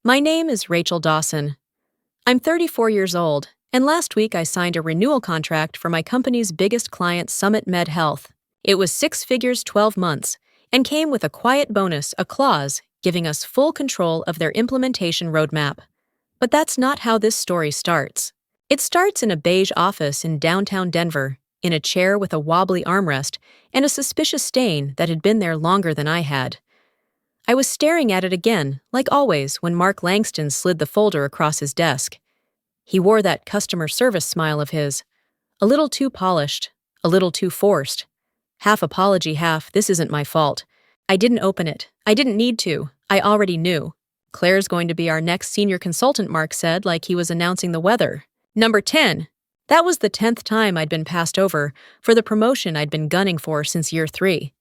My name is Rachel Dawson. I'm 34 years old, and last week I signed a renewal contract for my company's biggest client, Summit Med Health. It was 6 figures, 12 months, and came with a quiet bonus, a clause, giving us full control of their implementation roadmap. But that's not how this story starts. It starts in a beige office in downtown Denver, in a chair with a wobbly armrest and a suspicious stain that had been there longer than I had. I was staring at it again, like always, when Mark Langston slid the folder across his desk. He wore that customer service smile of his, a little too polished, a little too forced. Half apology, half, this isn't my fault. I didn't open it. I didn't need to. I already knew. Claire's going to be our next senior consultant, Mark said, like he was announcing the weather. Number 10. That was the 10th time I'd been passed over for the promotion I'd been gunning for since year 3.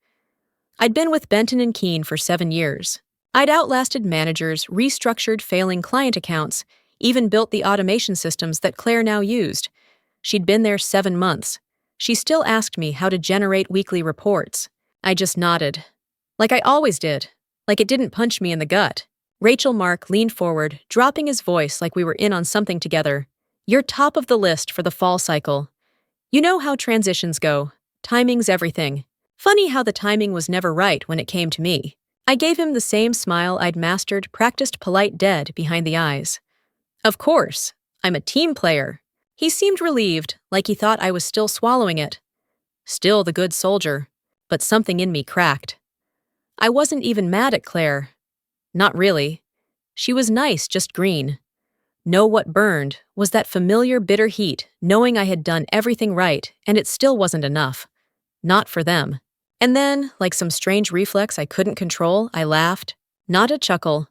I'd been with Benton and Keene for 7 years. I'd outlasted managers, restructured failing client accounts, even built the automation systems that Claire now used. She'd been there 7 months. She still asked me how to generate weekly reports. I just nodded. Like I always did. Like it didn't punch me in the gut. Mark leaned forward, dropping his voice like we were in on something together. You're top of the list for the fall cycle. You know how transitions go. Timing's everything. Funny how the timing was never right when it came to me. I gave him the same smile I'd mastered, practiced polite dead behind the eyes. Of course, I'm a team player. He seemed relieved, like he thought I was still swallowing it. Still the good soldier, but something in me cracked. I wasn't even mad at Claire. Not really. She was nice, just green. No, what burned was that familiar bitter heat, knowing I had done everything right and it still wasn't enough. Not for them. And then, like some strange reflex I couldn't control, I laughed. Not a chuckle.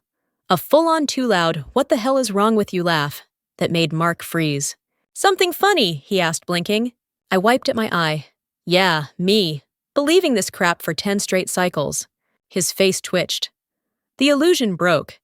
A full-on too loud, what the hell is wrong with you laugh, that made Mark freeze. Something funny, he asked, blinking. I wiped at my eye. Yeah, me. Believing this crap for 10 straight cycles. His face twitched. The illusion broke.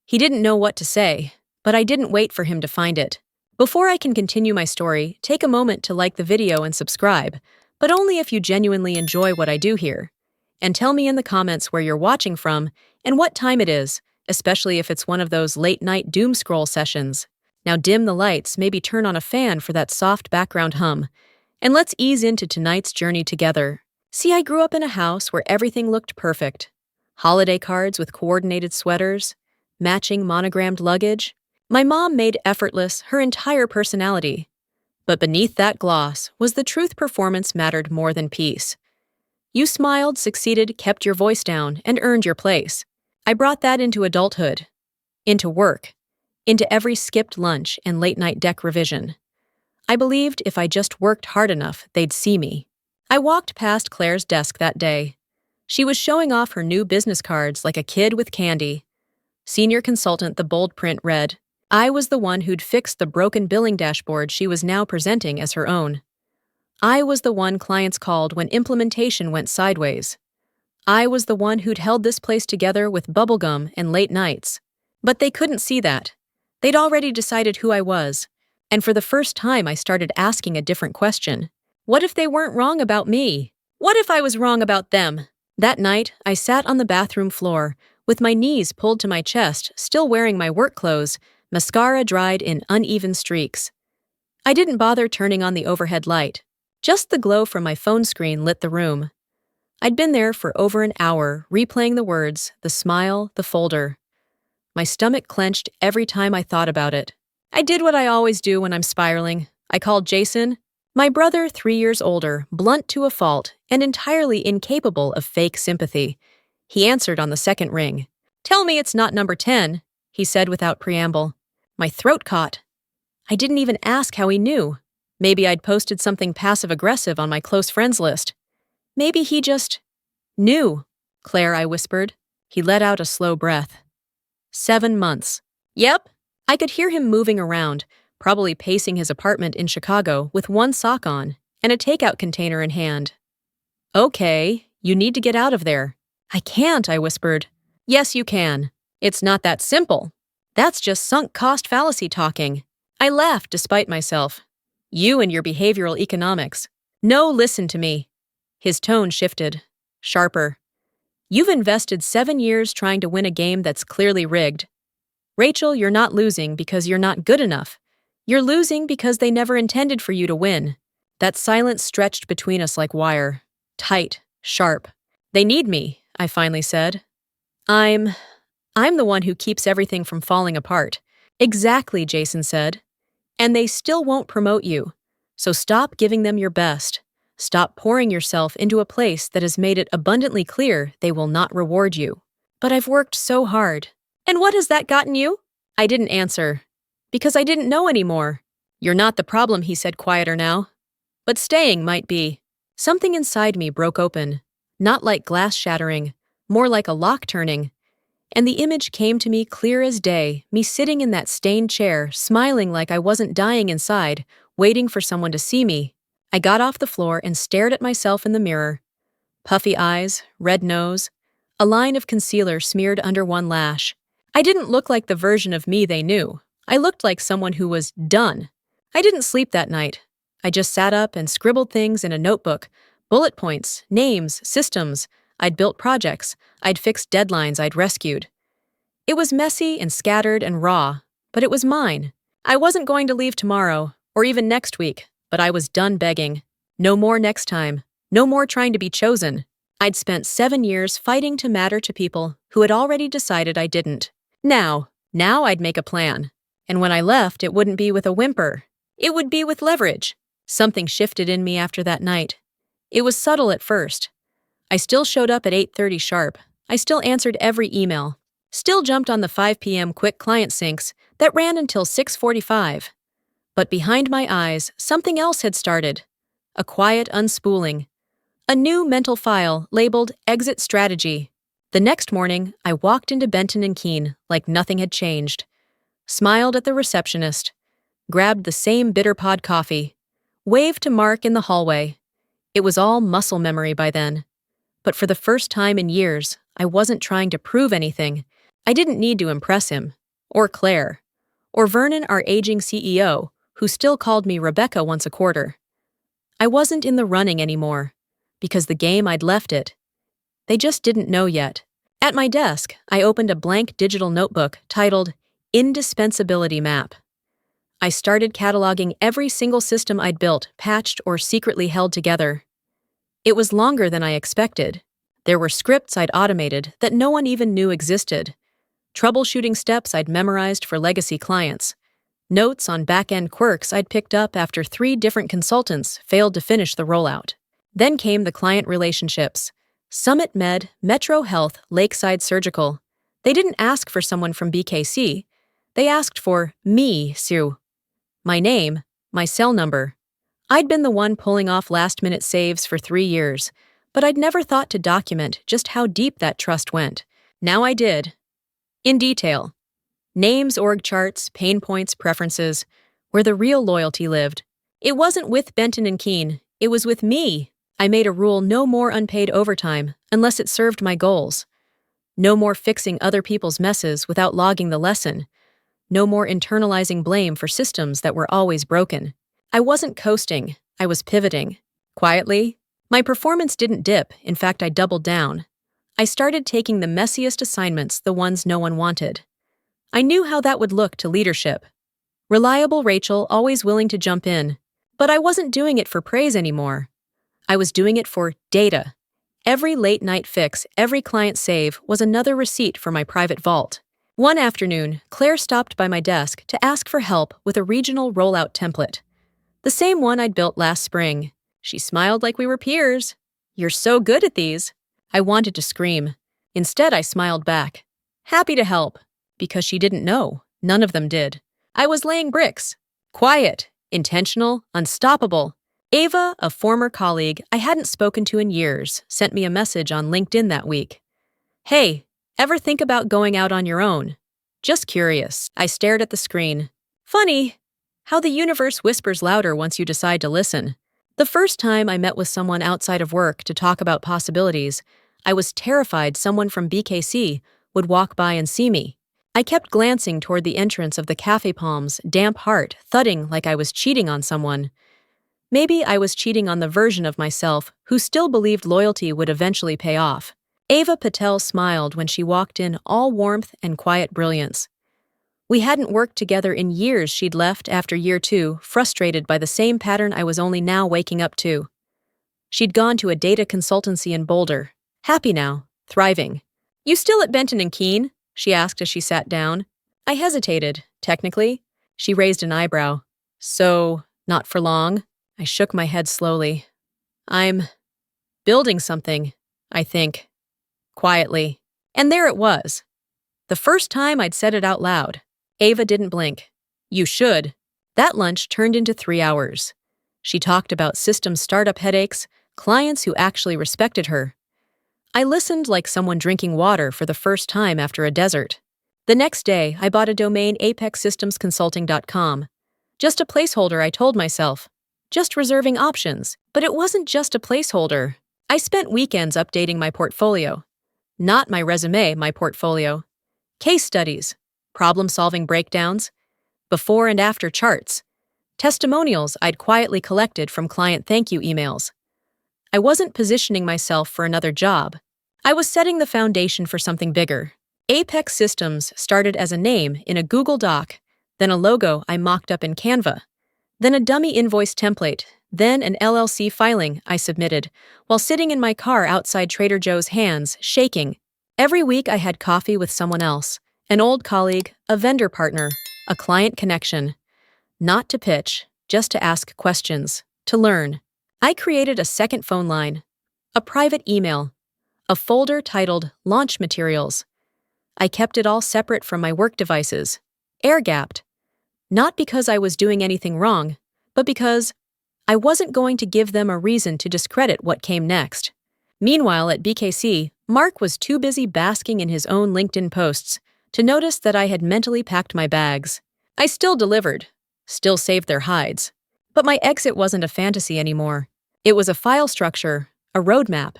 He didn't know what to say, but I didn't wait for him to find it. Before I can continue my story, take a moment to like the video and subscribe, but only if you genuinely enjoy what I do here. And tell me in the comments where you're watching from and what time it is, especially if it's one of those late-night doom scroll sessions. Now dim the lights, maybe turn on a fan for that soft background hum, and let's ease into tonight's journey together. See, I grew up in a house where everything looked perfect. Holiday cards with coordinated sweaters, matching monogrammed luggage. My mom made effortless her entire personality. But beneath that gloss was the truth: performance mattered more than peace. You smiled, succeeded, kept your voice down, and earned your place. I brought that into adulthood, into work, into every skipped lunch and late-night deck revision. I believed if I just worked hard enough, they'd see me. I walked past Claire's desk that day. She was showing off her new business cards like a kid with candy. Senior consultant, the bold print read. I was the one who'd fixed the broken billing dashboard she was now presenting as her own. I was the one clients called when implementation went sideways. I was the one who'd held this place together with bubblegum and late nights. But they couldn't see that. They'd already decided who I was. And for the first time, I started asking a different question. What if they weren't wrong about me? What if I was wrong about them? That night, I sat on the bathroom floor, with my knees pulled to my chest, still wearing my work clothes, mascara dried in uneven streaks. I didn't bother turning on the overhead light. Just the glow from my phone screen lit the room. I'd been there for over an hour, replaying the words, the smile, the folder. My stomach clenched every time I thought about it. I did what I always do when I'm spiraling. I called Jason, my brother 3 years older, blunt to a fault, and entirely incapable of fake sympathy. He answered on the second ring. Tell me it's not number 10, he said without preamble. My throat caught. I didn't even ask how he knew. Maybe I'd posted something passive-aggressive on my close friends list. Maybe he just knew. Claire, I whispered. He let out a slow breath. 7 months. Yep. I could hear him moving around, probably pacing his apartment in Chicago with one sock on and a takeout container in hand. Okay, you need to get out of there. I can't, I whispered. Yes, you can. It's not that simple. That's just sunk cost fallacy talking. I laughed despite myself. You and your behavioral economics. No, listen to me. His tone shifted, sharper. You've invested 7 years trying to win a game that's clearly rigged. Rachel, you're not losing because you're not good enough. You're losing because they never intended for you to win. That silence stretched between us like wire. Tight, sharp. They need me, I finally said. I'm the one who keeps everything from falling apart. Exactly, Jason said. And they still won't promote you. So stop giving them your best. Stop pouring yourself into a place that has made it abundantly clear they will not reward you. But I've worked so hard. And what has that gotten you? I didn't answer. Because I didn't know anymore. You're not the problem, he said quieter now. But staying might be. Something inside me broke open. Not like glass shattering, more like a lock turning. And the image came to me clear as day, me sitting in that stained chair, smiling like I wasn't dying inside, waiting for someone to see me. I got off the floor and stared at myself in the mirror. Puffy eyes, red nose, a line of concealer smeared under one lash. I didn't look like the version of me they knew. I looked like someone who was done. I didn't sleep that night. I just sat up and scribbled things in a notebook, bullet points, names, systems. I'd built projects. I'd fixed deadlines I'd rescued. It was messy and scattered and raw, but it was mine. I wasn't going to leave tomorrow, or even next week, but I was done begging. No more next time. No more trying to be chosen. I'd spent 7 years fighting to matter to people who had already decided I didn't. Now I'd make a plan. And when I left, it wouldn't be with a whimper. It would be with leverage. Something shifted in me after that night. It was subtle at first. I still showed up at 8:30 sharp. I still answered every email. Still jumped on the 5 p.m. quick client syncs that ran until 6:45. But behind my eyes, something else had started. A quiet unspooling. A new mental file labeled Exit Strategy. The next morning, I walked into Benton and Keene like nothing had changed. Smiled at the receptionist. Grabbed the same bitter pod coffee. Waved to Mark in the hallway. It was all muscle memory by then. But for the first time in years, I wasn't trying to prove anything. I didn't need to impress him. Or Claire. Or Vernon, our aging CEO, who still called me Rebecca once a quarter. I wasn't in the running anymore. Because the game I'd left it. They just didn't know yet. At my desk, I opened a blank digital notebook titled Indispensability Map. I started cataloging every single system I'd built, patched, or secretly held together. It was longer than I expected. There were scripts I'd automated that no one even knew existed. Troubleshooting steps I'd memorized for legacy clients. Notes on back-end quirks I'd picked up after 3 different consultants failed to finish the rollout. Then came the client relationships. Summit Med, Metro Health, Lakeside Surgical. They didn't ask for someone from BKC. They asked for me, Sue. My name, my cell number. I'd been the one pulling off last-minute saves for 3 years, but I'd never thought to document just how deep that trust went. Now I did. In detail. Names, org charts, pain points, preferences, where the real loyalty lived. It wasn't with Benton and Keene, it was with me. I made a rule: no more unpaid overtime unless it served my goals. No more fixing other people's messes without logging the lesson. No more internalizing blame for systems that were always broken. I wasn't coasting, I was pivoting. Quietly, my performance didn't dip, in fact I doubled down. I started taking the messiest assignments, the ones no one wanted. I knew how that would look to leadership. Reliable Rachel, always willing to jump in. But I wasn't doing it for praise anymore. I was doing it for data. Every late-night fix, every client save was another receipt for my private vault. One afternoon, Claire stopped by my desk to ask for help with a regional rollout template. The same one I'd built last spring. She smiled like we were peers. "You're so good at these." I wanted to scream. Instead, I smiled back. Happy to help. Because she didn't know. None of them did. I was laying bricks. Quiet, intentional, unstoppable. Ava, a former colleague I hadn't spoken to in years, sent me a message on LinkedIn that week. "Hey, ever think about going out on your own?" Just curious. I stared at the screen. Funny how the universe whispers louder once you decide to listen. The first time I met with someone outside of work to talk about possibilities, I was terrified someone from BKC would walk by and see me. I kept glancing toward the entrance of the Cafe Palms, damp heart thudding like I was cheating on someone. Maybe I was cheating on the version of myself who still believed loyalty would eventually pay off. Ava Patel smiled when she walked in, all warmth and quiet brilliance. We hadn't worked together in years. She'd left after year 2, frustrated by the same pattern I was only now waking up to. She'd gone to a data consultancy in Boulder. Happy now, thriving. "You still at Benton and Keene?" she asked as she sat down. I hesitated. Technically? She raised an eyebrow. "So, not for long?" I shook my head slowly. "I'm building something, I think." Quietly. And there it was. The first time I'd said it out loud. Ava didn't blink. "You should." That lunch turned into 3 hours. She talked about system startup headaches, clients who actually respected her. I listened like someone drinking water for the first time after a desert. The next day, I bought a domain, apexsystemsconsulting.com. Just a placeholder, I told myself. Just reserving options. But it wasn't just a placeholder. I spent weekends updating my portfolio. Not my resume, my portfolio. Case studies, problem-solving breakdowns, before and after charts, testimonials I'd quietly collected from client thank you emails. I wasn't positioning myself for another job. I was setting the foundation for something bigger. Apex Systems started as a name in a Google Doc, then a logo I mocked up in Canva, then a dummy invoice template, then an LLC filing I submitted while sitting in my car outside Trader Joe's, hands shaking. Every week I had coffee with someone else, an old colleague, a vendor partner, a client connection. Not to pitch, just to ask questions, to learn. I created a second phone line, a private email, a folder titled Launch Materials. I kept it all separate from my work devices, air-gapped. Not because I was doing anything wrong, but because I wasn't going to give them a reason to discredit what came next. Meanwhile, at BKC, Mark was too busy basking in his own LinkedIn posts to notice that I had mentally packed my bags. I still delivered, still saved their hides. But my exit wasn't a fantasy anymore. It was a file structure, a roadmap,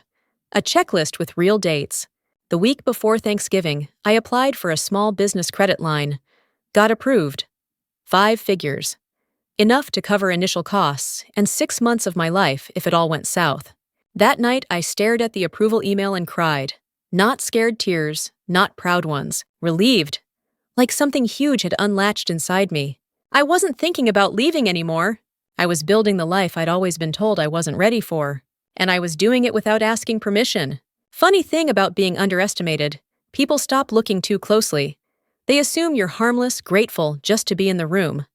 a checklist with real dates. The week before Thanksgiving, I applied for a small business credit line. Got approved. 5 figures. Enough to cover initial costs and 6 months of my life if it all went south. That night, I stared at the approval email and cried. Not scared tears, not proud ones, relieved. Like something huge had unlatched inside me. I wasn't thinking about leaving anymore. I was building the life I'd always been told I wasn't ready for. And I was doing it without asking permission. Funny thing about being underestimated, people stop looking too closely. They assume you're harmless, grateful just to be in the room.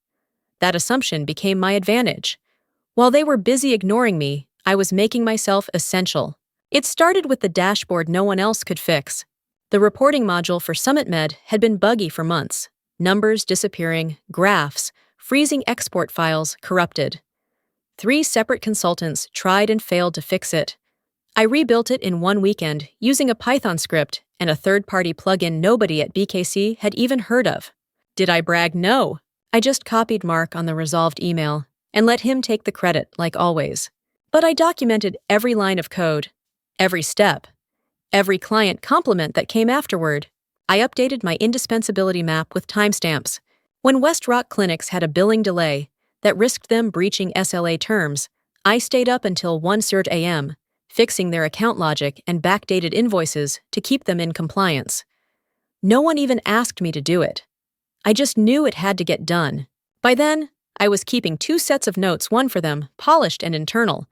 That assumption became my advantage. While they were busy ignoring me, I was making myself essential. It started with the dashboard no one else could fix. The reporting module for Summit Med had been buggy for months. Numbers disappearing, graphs, freezing export files, corrupted. 3 separate consultants tried and failed to fix it. I rebuilt it in 1 weekend using a Python script and a third-party plugin nobody at BKC had even heard of. Did I brag? No. I just copied Mark on the resolved email and let him take the credit, like always. But I documented every line of code, every step, every client compliment that came afterward. I updated my indispensability map with timestamps. When West Rock Clinics had a billing delay that risked them breaching SLA terms, I stayed up until 1:30 a.m., fixing their account logic and backdated invoices to keep them in compliance. No one even asked me to do it. I just knew it had to get done. By then, I was keeping 2 sets of notes, one for them, polished and internal,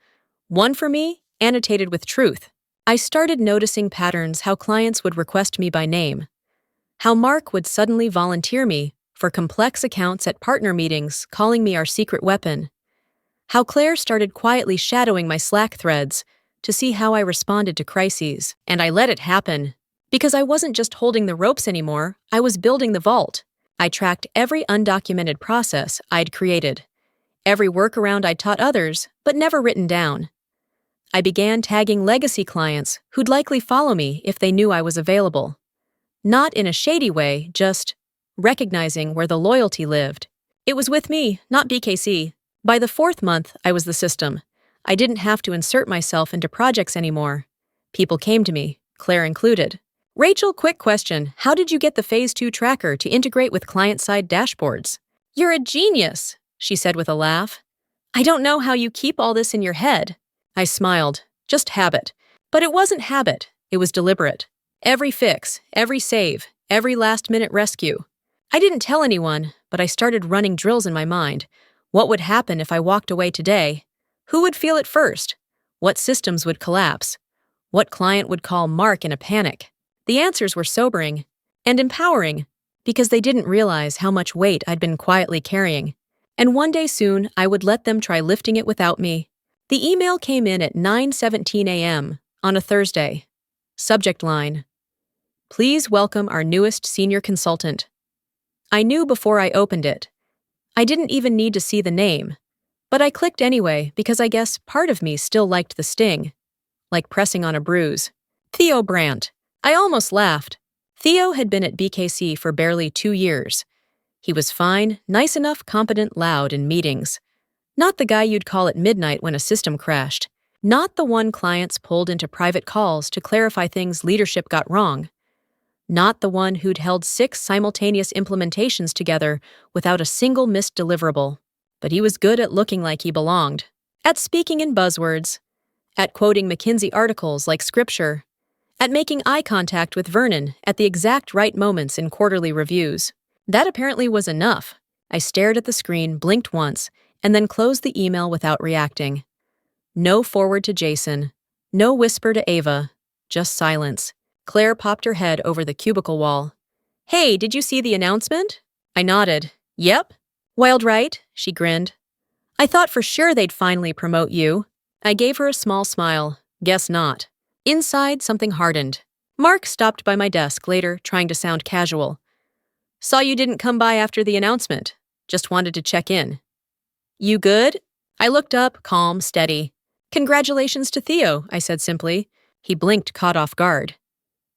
one for me, annotated with truth. I started noticing patterns, how clients would request me by name, how Mark would suddenly volunteer me for complex accounts at partner meetings, calling me our secret weapon, how Claire started quietly shadowing my Slack threads to see how I responded to crises, and I let it happen. Because I wasn't just holding the ropes anymore, I was building the vault. I tracked every undocumented process I'd created, every workaround I'd taught others, but never written down. I began tagging legacy clients who'd likely follow me if they knew I was available. Not in a shady way, just recognizing where the loyalty lived. It was with me, not BKC. By the 4th month, I was the system. I didn't have to insert myself into projects anymore. People came to me, Claire included. "Rachel, quick question. How did you get the Phase 2 tracker to integrate with client-side dashboards?" "You're a genius," she said with a laugh. "I don't know how you keep all this in your head." I smiled. Just habit. But it wasn't habit. It was deliberate. Every fix, every save, every last-minute rescue. I didn't tell anyone, but I started running drills in my mind. What would happen if I walked away today? Who would feel it first? What systems would collapse? What client would call Mark in a panic? The answers were sobering and empowering because they didn't realize how much weight I'd been quietly carrying. And one day soon, I would let them try lifting it without me. The email came in at 9:17 a.m. on a Thursday. Subject line: Please welcome our newest senior consultant. I knew before I opened it. I didn't even need to see the name, but I clicked anyway because I guess part of me still liked the sting, like pressing on a bruise. Theo Brandt. I almost laughed. Theo had been at BKC for barely 2 years. He was fine, nice enough, competent, loud in meetings. Not the guy you'd call at midnight when a system crashed. Not the one clients pulled into private calls to clarify things leadership got wrong. Not the one who'd held 6 simultaneous implementations together without a single missed deliverable. But he was good at looking like he belonged, at speaking in buzzwords, at quoting McKinsey articles like scripture, at making eye contact with Vernon at the exact right moments in quarterly reviews. That apparently was enough. I stared at the screen, blinked once, and then closed the email without reacting. No forward to Jason, no whisper to Ava, just silence. Claire popped her head over the cubicle wall. Hey, did you see the announcement? I nodded. Yep. Wild right? She grinned. I thought for sure they'd finally promote you. I gave her a small smile. Guess not. Inside, something hardened. Mark stopped by my desk later, trying to sound casual. Saw you didn't come by after the announcement. Just wanted to check in. You good? I looked up, calm, steady. Congratulations to Theo, I said simply. He blinked, caught off guard.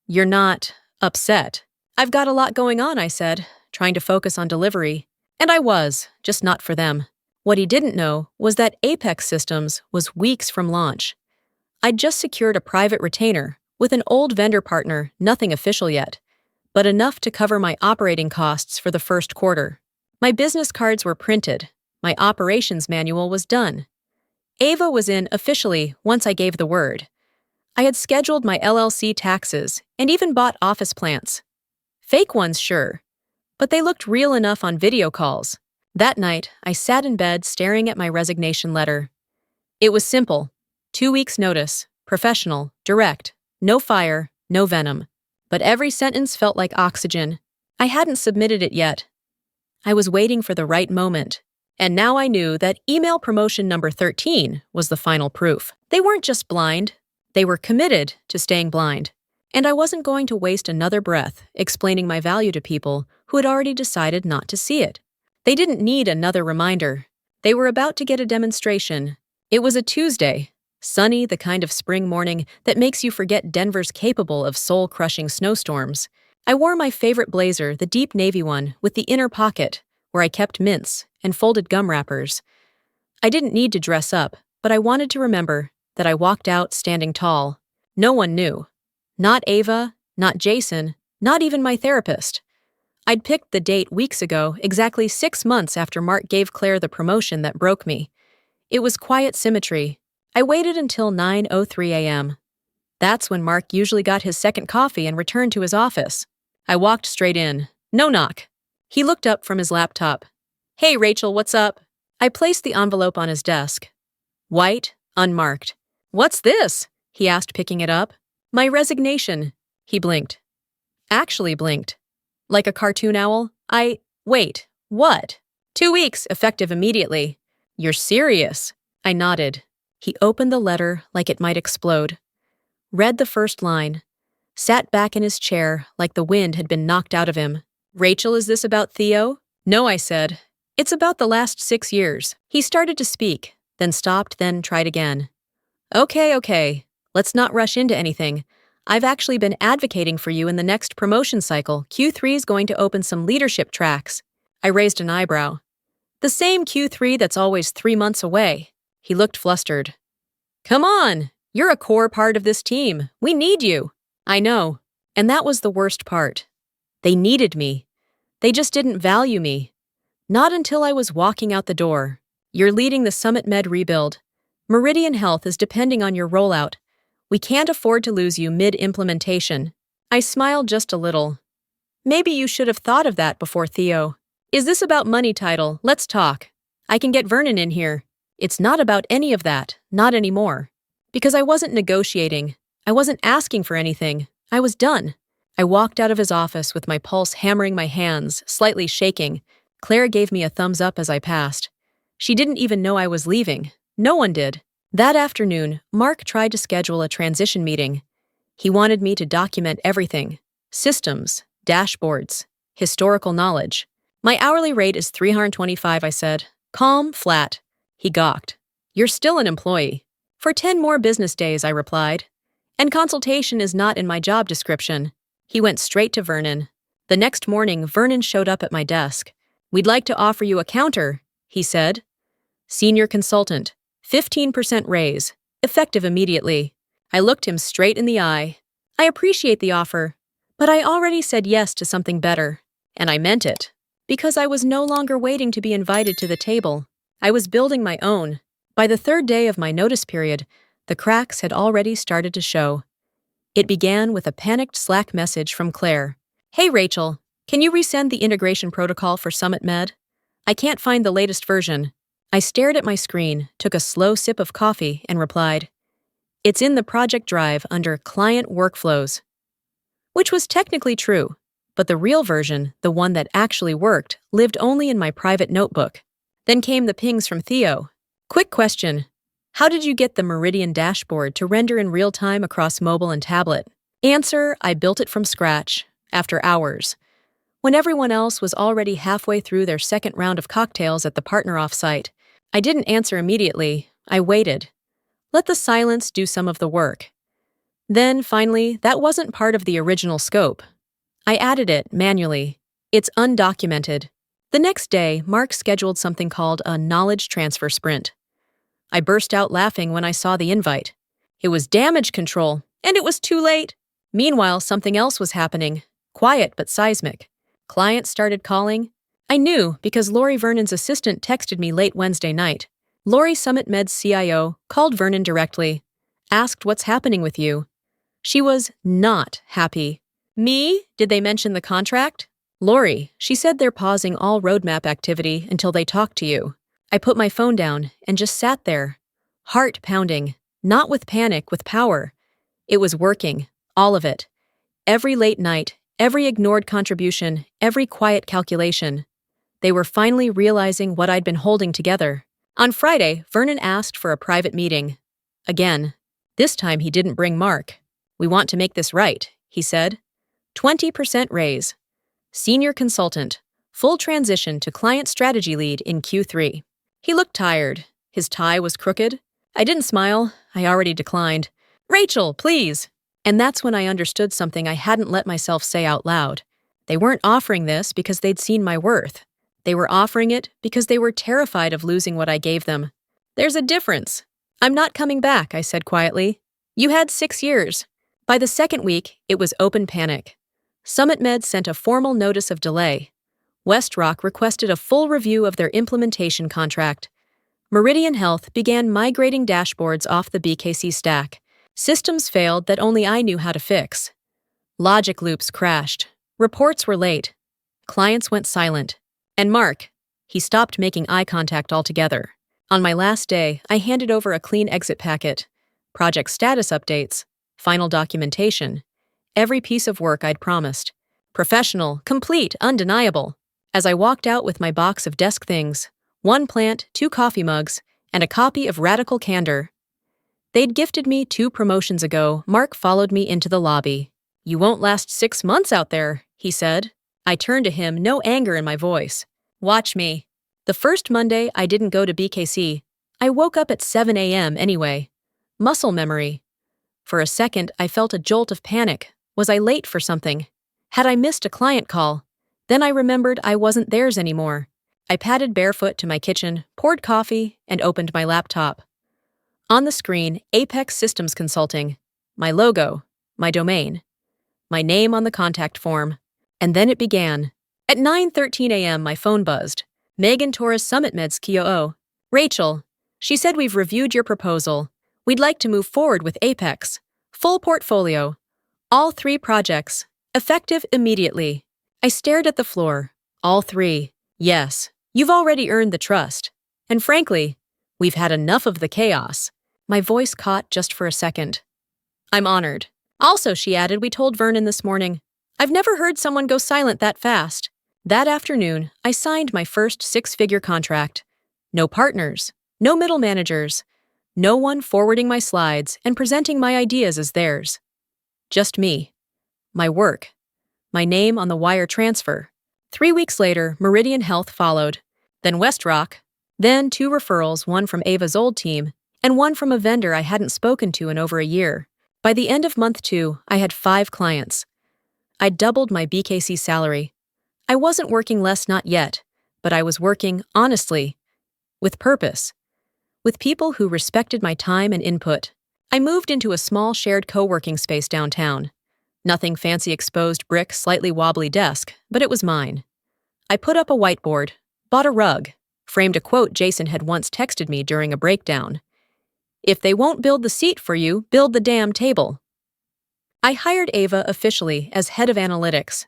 You're not upset. I've got a lot going on, I said, trying to focus on delivery. And I was, just not for them. What he didn't know was that Apex Systems was weeks from launch. I'd just secured a private retainer with an old vendor partner, nothing official yet, but enough to cover my operating costs for the first quarter. My business cards were printed. My operations manual was done. Ava was in officially once I gave the word. I had scheduled my LLC taxes and even bought office plants. Fake ones, sure, but they looked real enough on video calls. That night, I sat in bed staring at my resignation letter. It was simple. 2 weeks' notice, professional, direct, no fire, no venom. But every sentence felt like oxygen. I hadn't submitted it yet. I was waiting for the right moment. And now I knew that email promotion number 13 was the final proof. They weren't just blind. They were committed to staying blind. And I wasn't going to waste another breath explaining my value to people who had already decided not to see it. They didn't need another reminder. They were about to get a demonstration. It was a Tuesday, sunny, the kind of spring morning that makes you forget Denver's capable of soul-crushing snowstorms. I wore my favorite blazer, the deep navy one, with the inner pocket, where I kept mints and folded gum wrappers. I didn't need to dress up, but I wanted to remember that I walked out standing tall. No one knew. Not Ava, not Jason, not even my therapist. I'd picked the date weeks ago, exactly 6 months after Mark gave Claire the promotion that broke me. It was quiet symmetry. I waited until 9:03 a.m. That's when Mark usually got his second coffee and returned to his office. I walked straight in. No knock. He looked up from his laptop. Hey, Rachel, what's up? I placed the envelope on his desk. White, unmarked. What's this? He asked, picking it up. My resignation. He blinked. Actually blinked. Like a cartoon owl. Wait, what? 2 weeks, effective immediately. You're serious? I nodded. He opened the letter like it might explode. Read the first line. Sat back in his chair like the wind had been knocked out of him. Rachel, is this about Theo? No, I said. It's about the last 6 years. He started to speak, then stopped, then tried again. Okay. Let's not rush into anything. I've actually been advocating for you in the next promotion cycle. Q3 is going to open some leadership tracks. I raised an eyebrow. The same Q3 that's always 3 months away. He looked flustered. Come on, you're a core part of this team. We need you. I know, and that was the worst part. They needed me. They just didn't value me. Not until I was walking out the door. You're leading the Summit Med rebuild. Meridian Health is depending on your rollout. We can't afford to lose you mid-implementation. I smiled just a little. Maybe you should have thought of that before, Theo. Is this about money title? Let's talk. I can get Vernon in here. It's not about any of that, not anymore. Because I wasn't negotiating. I wasn't asking for anything. I was done. I walked out of his office with my pulse hammering my hands, slightly shaking. Claire gave me a thumbs up as I passed. She didn't even know I was leaving. No one did. That afternoon, Mark tried to schedule a transition meeting. He wanted me to document everything. Systems, dashboards, historical knowledge. My hourly rate is $325, I said. Calm, flat. He gawked. You're still an employee. For 10 more business days, I replied. And consultation is not in my job description. He went straight to Vernon. The next morning, Vernon showed up at my desk. We'd like to offer you a counter, he said. Senior consultant, 15% raise, effective immediately. I looked him straight in the eye. I appreciate the offer, but I already said yes to something better. And I meant it. Because I was no longer waiting to be invited to the table. I was building my own. By the third day of my notice period, the cracks had already started to show. It began with a panicked Slack message from Claire. Hey Rachel, can you resend the integration protocol for Summit Med? I can't find the latest version. I stared at my screen, took a slow sip of coffee, and replied, It's in the project drive under Client Workflows. Which was technically true, but the real version, the one that actually worked, lived only in my private notebook. Then came the pings from Theo. Quick question. How did you get the Meridian dashboard to render in real time across mobile and tablet? Answer, I built it from scratch, after hours. When everyone else was already halfway through their second round of cocktails at the partner offsite. I didn't answer immediately. I waited. Let the silence do some of the work. Then, finally, that wasn't part of the original scope. I added it manually. It's undocumented. The next day, Mark scheduled something called a knowledge transfer sprint. I burst out laughing when I saw the invite. It was damage control, and it was too late. Meanwhile, something else was happening. Quiet but seismic. Clients started calling. I knew because Lori Vernon's assistant texted me late Wednesday night. Lori, Summit Med's CIO, called Vernon directly. Asked what's happening with you. She was not happy. Me? Did they mention the contract? Lori, she said they're pausing all roadmap activity until they talk to you. I put my phone down and just sat there. Heart pounding. Not with panic, with power. It was working. All of it. Every late night, every ignored contribution, every quiet calculation. They were finally realizing what I'd been holding together. On Friday, Vernon asked for a private meeting. Again. This time he didn't bring Mark. We want to make this right, he said. 20% raise. Senior consultant. Full transition to client strategy lead in Q3. He looked tired. His tie was crooked. I didn't smile. I already declined. Rachel, please. And that's when I understood something I hadn't let myself say out loud. They weren't offering this because they'd seen my worth. They were offering it because they were terrified of losing what I gave them. There's a difference. I'm not coming back, I said quietly. You had 6 years. By the second week, it was open panic. Summit Med sent a formal notice of delay. WestRock requested a full review of their implementation contract. Meridian Health began migrating dashboards off the BKC stack. Systems failed that only I knew how to fix. Logic loops crashed. Reports were late. Clients went silent. And Mark, he stopped making eye contact altogether. On my last day, I handed over a clean exit packet. Project status updates. Final documentation. Every piece of work I'd promised. Professional, complete, undeniable. As I walked out with my box of desk things, 1 plant, 2 coffee mugs, and a copy of Radical Candor. They'd gifted me 2 promotions ago. Mark followed me into the lobby. You won't last 6 months out there, he said. I turned to him, no anger in my voice. Watch me. The first Monday I didn't go to BKC. I woke up at 7 a.m. anyway. Muscle memory. For a second, I felt a jolt of panic. Was I late for something? Had I missed a client call? Then I remembered I wasn't theirs anymore. I padded barefoot to my kitchen, poured coffee, and opened my laptop. On the screen, Apex Systems Consulting. My logo. My domain. My name on the contact form. And then it began. At 9:13 a.m., my phone buzzed. Megan Torres, Summit Med's COO. Rachel, she said we've reviewed your proposal. We'd like to move forward with Apex. Full portfolio. All 3 projects. Effective immediately. I stared at the floor. All three. Yes, you've already earned the trust. And frankly, we've had enough of the chaos. My voice caught just for a second. I'm honored. Also, she added, we told Vernon this morning. I've never heard someone go silent that fast. That afternoon, I signed my first six-figure contract. No partners, no middle managers, no one forwarding my slides and presenting my ideas as theirs. Just me. My work. My name on the wire transfer. 3 weeks later, Meridian Health followed, then Westrock, then 2 referrals, one from Ava's old team, and one from a vendor I hadn't spoken to in over a year. By the end of month 2, I had 5 clients. I doubled my BKC salary. I wasn't working less, not yet, but I was working, honestly, with purpose, with people who respected my time and input. I moved into a small shared co-working space downtown. Nothing fancy, exposed brick, slightly wobbly desk, but it was mine. I put up a whiteboard, bought a rug, framed a quote Jason had once texted me during a breakdown. If they won't build the seat for you, build the damn table. I hired Ava officially as head of analytics.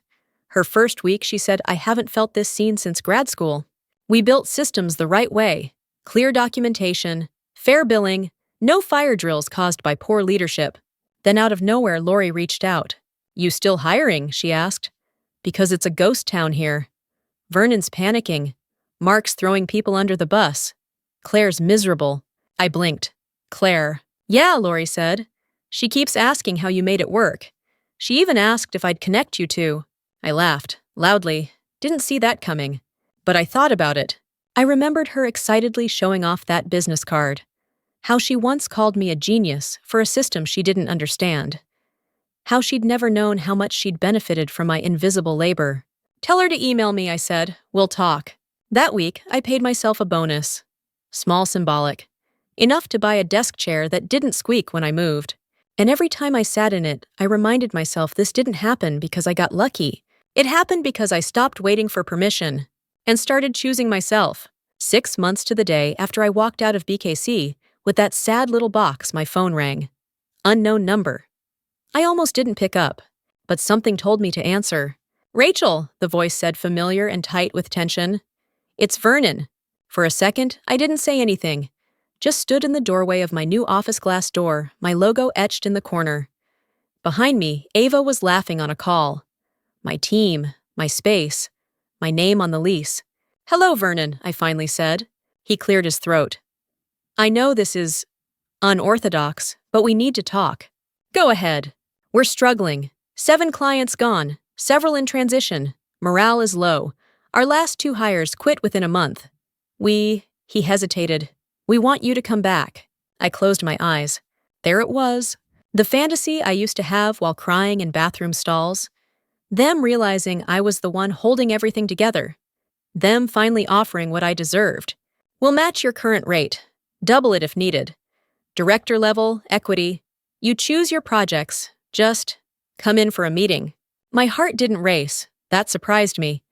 Her first week, she said, I haven't felt this seen since grad school. We built systems the right way. Clear documentation, fair billing, no fire drills caused by poor leadership. Then out of nowhere, Lori reached out. You still hiring? She asked. Because it's a ghost town here. Vernon's panicking. Mark's throwing people under the bus. Claire's miserable. I blinked. Claire. Yeah, Lori said. She keeps asking how you made it work. She even asked if I'd connect you two. I laughed, loudly. Didn't see that coming. But I thought about it. I remembered her excitedly showing off that business card. How she once called me a genius for a system she didn't understand. How she'd never known how much she'd benefited from my invisible labor. Tell her to email me, I said. We'll talk. That week, I paid myself a bonus. Small, symbolic. Enough to buy a desk chair that didn't squeak when I moved. And every time I sat in it, I reminded myself this didn't happen because I got lucky. It happened because I stopped waiting for permission and started choosing myself. 6 months to the day after I walked out of BKC, with that sad little box, my phone rang. Unknown number. I almost didn't pick up, but something told me to answer. Rachel, the voice said, familiar and tight with tension. It's Vernon. For a second, I didn't say anything. Just stood in the doorway of my new office glass door, my logo etched in the corner. Behind me, Ava was laughing on a call. My team, my space, my name on the lease. Hello, Vernon, I finally said. He cleared his throat. I know this is unorthodox, but we need to talk. Go ahead. We're struggling. 7 clients gone, several in transition. Morale is low. Our last 2 hires quit within a month. He hesitated. We want you to come back. I closed my eyes. There it was. The fantasy I used to have while crying in bathroom stalls. Them realizing I was the one holding everything together. Them finally offering what I deserved. We'll match your current rate. Double it if needed. Director level, equity. You choose your projects. Just come in for a meeting. My heart didn't race. That surprised me.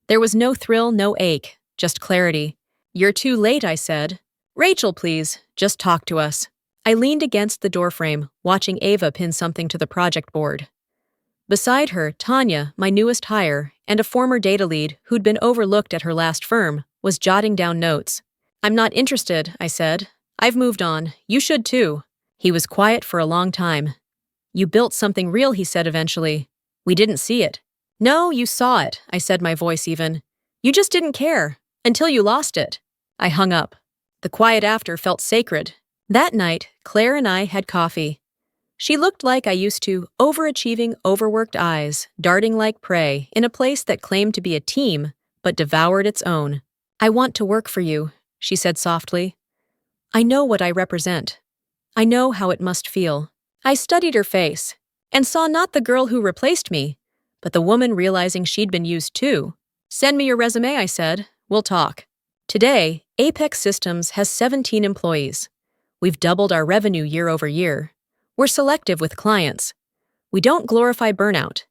There was no thrill, no ache, just clarity. You're too late, I said. Rachel, please, just talk to us. I leaned against the doorframe, watching Ava pin something to the project board. Beside her, Tanya, my newest hire, and a former data lead who'd been overlooked at her last firm, was jotting down notes. I'm not interested, I said. I've moved on. You should too. He was quiet for a long time. You built something real, he said eventually. We didn't see it. No, you saw it, I said, my voice even. You just didn't care, until you lost it. I hung up. The quiet after felt sacred. That night, Claire and I had coffee. She looked like I used to, overachieving, overworked eyes, darting like prey, in a place that claimed to be a team, but devoured its own. I want to work for you, she said softly. I know what I represent. I know how it must feel. I studied her face, and saw not the girl who replaced me, but the woman realizing she'd been used too. Send me your resume, I said. We'll talk. Today, Apex Systems has 17 employees. We've doubled our revenue year over year. We're selective with clients. We don't glorify burnout.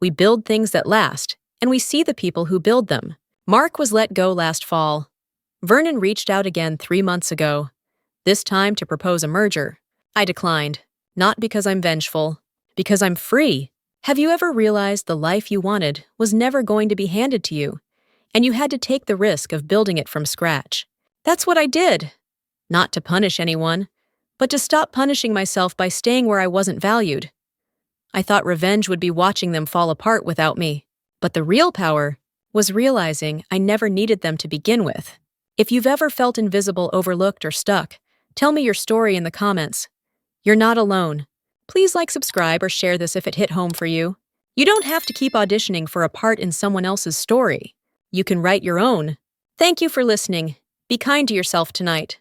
We build things that last, and we see the people who build them. Mark was let go last fall. Vernon reached out again 3 months ago, this time to propose a merger. I declined, not because I'm vengeful, because I'm free. Have you ever realized the life you wanted was never going to be handed to you, and you had to take the risk of building it from scratch? That's what I did. Not to punish anyone, but to stop punishing myself by staying where I wasn't valued. I thought revenge would be watching them fall apart without me. But the real power was realizing I never needed them to begin with. If you've ever felt invisible, overlooked, or stuck, tell me your story in the comments. You're not alone. Please like, subscribe, or share this if it hit home for you. You don't have to keep auditioning for a part in someone else's story. You can write your own. Thank you for listening. Be kind to yourself tonight.